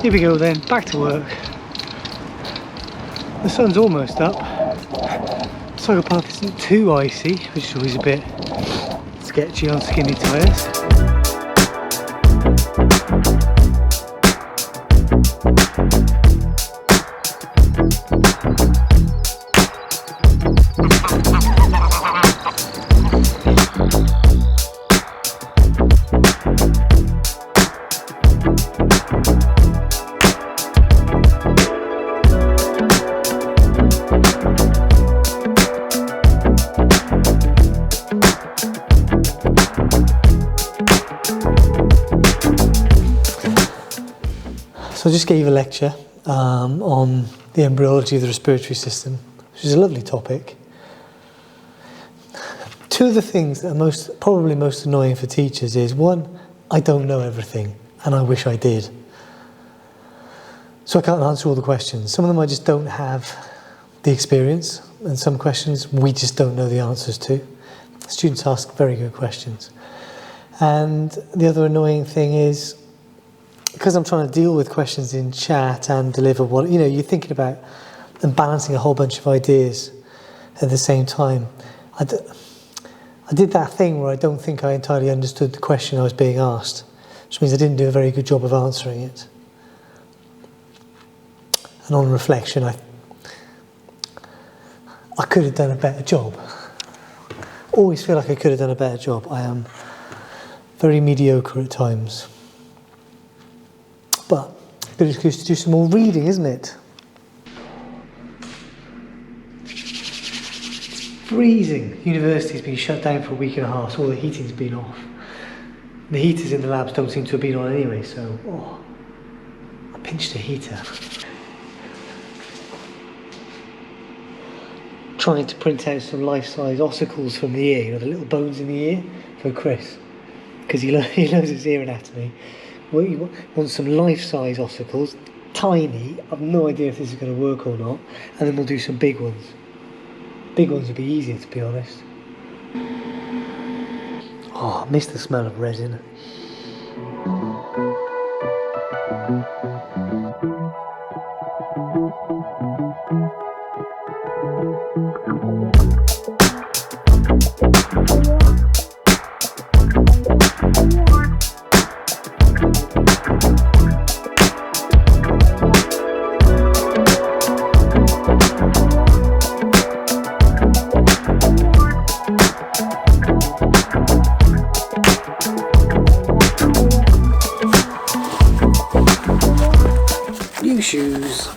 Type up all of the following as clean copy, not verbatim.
Here we go then, back to work. The sun's almost up. Cycle path isn't too icy, which is always a bit sketchy on skinny tyres. So I just gave a lecture on the embryology of the respiratory system, which is a lovely topic. Two of the things that are probably most annoying for teachers is, one, I don't know everything and I wish I did. So I can't answer all the questions. Some of them I just don't have the experience, and some questions we just don't know the answers to. Students ask very good questions. And the other annoying thing is, because I'm trying to deal with questions in chat and deliver what, you're thinking about and balancing a whole bunch of ideas at the same time. I did that thing where I don't think I entirely understood the question I was being asked, which means I didn't do a very good job of answering it. And on reflection, I could have done a better job. Always feel like I could have done a better job. I am very mediocre at times. But a good excuse to do some more reading, isn't it? Freezing. University's been shut down for a week and a half, so all the heating's been off. The heaters in the labs don't seem to have been on anyway, so I pinched a heater. Trying to print out some life-size ossicles from the ear, the little bones in the ear, for Chris, because he knows his ear anatomy. We want some life-size ossicles, tiny. I've no idea if this is going to work or not, and then we'll do some big ones. Big ones would be easier, to be honest. Oh, I miss the smell of resin. New shoes.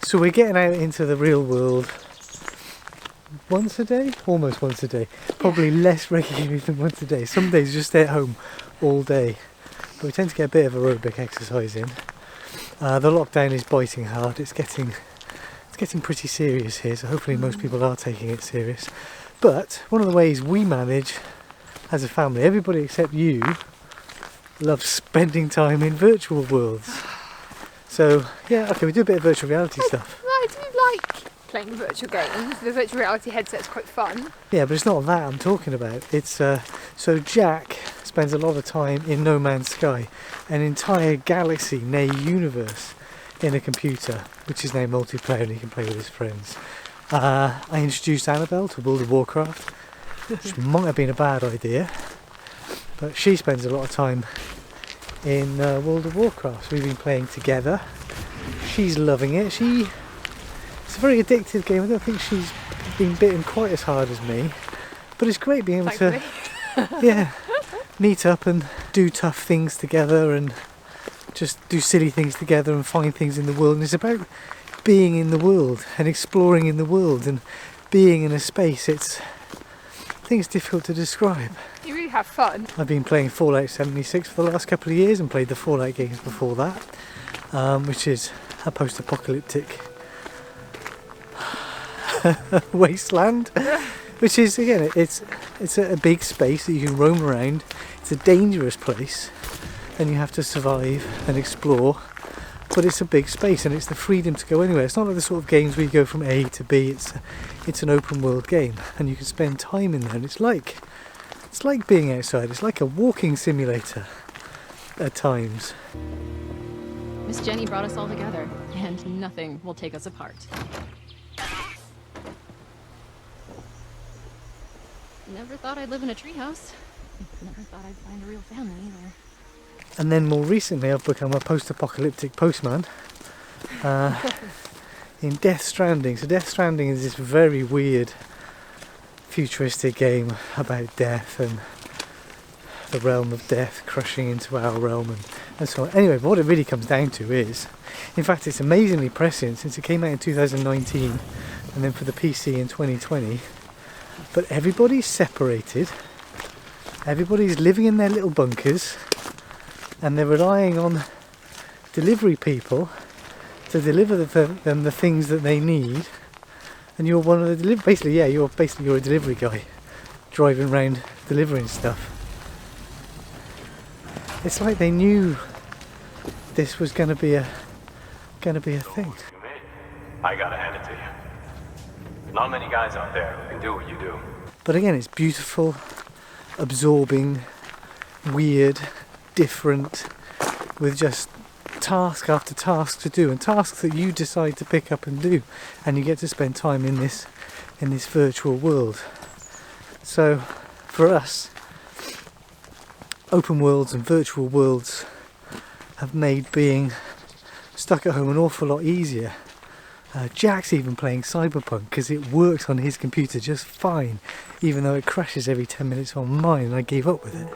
So we're getting out into the real world once a day? Almost once a day. Probably less regularly than once a day. Some days just stay at home all day. But we tend to get a bit of aerobic exercise in. The lockdown is biting hard. It's getting pretty serious here, so hopefully most people are taking it serious. But one of the ways we manage as a family, everybody except you, loves spending time in virtual worlds. So yeah, okay, we do a bit of virtual reality stuff. I do like playing virtual games. The virtual reality headset's quite fun. Yeah, but it's not that I'm talking about. It's so Jack spends a lot of time in No Man's Sky, an entire galaxy, nay universe, in a computer, which is now multiplayer and he can play with his friends. I introduced Annabelle to World of Warcraft, which might have been a bad idea, but she spends a lot of time in World of Warcraft. So we've been playing together. She's loving it. It's a very addictive game. I don't think she's been bitten quite as hard as me, but it's great being able to meet up and do tough things together and just do silly things together and find things in the world. And it's about being in the world and exploring in the world and being in a space. I think it's difficult to describe. You really have fun. I've been playing Fallout 76 for the last couple of years and played the Fallout games before that, which is a post-apocalyptic wasteland, which is, again, it's a big space that you can roam around. It's a dangerous place, and you have to survive and explore, but it's a big space and it's the freedom to go anywhere. It's not like the sort of games where you go from A to B. It's an open world game and you can spend time in there, and it's like being outside. It's like a walking simulator at times. Miss Jenny brought us all together, and nothing will take us apart. Never thought I'd live in a treehouse. Never thought I'd find a real family either. And then more recently I've become a post-apocalyptic postman in Death Stranding. So Death Stranding is this very weird futuristic game about death and the realm of death crushing into our realm and so on. Anyway, but what it really comes down to is, in fact it's amazingly prescient since it came out in 2019 and then for the PC in 2020, but everybody's separated, everybody's living in their little bunkers, and they're relying on delivery people to deliver them the things that they need, and you're one of the you're a delivery guy driving around delivering stuff. It's like they knew this was going to be a thing. I gotta hand it to you. Not many guys out there who can do what you do. But again, it's beautiful, absorbing, weird, different, with just task after task to do, and tasks that you decide to pick up and do, and you get to spend time in this virtual world. So for us, open worlds and virtual worlds have made being stuck at home an awful lot easier. Jack's even playing Cyberpunk because it works on his computer just fine, even though it crashes every 10 minutes on mine, and I gave up with it.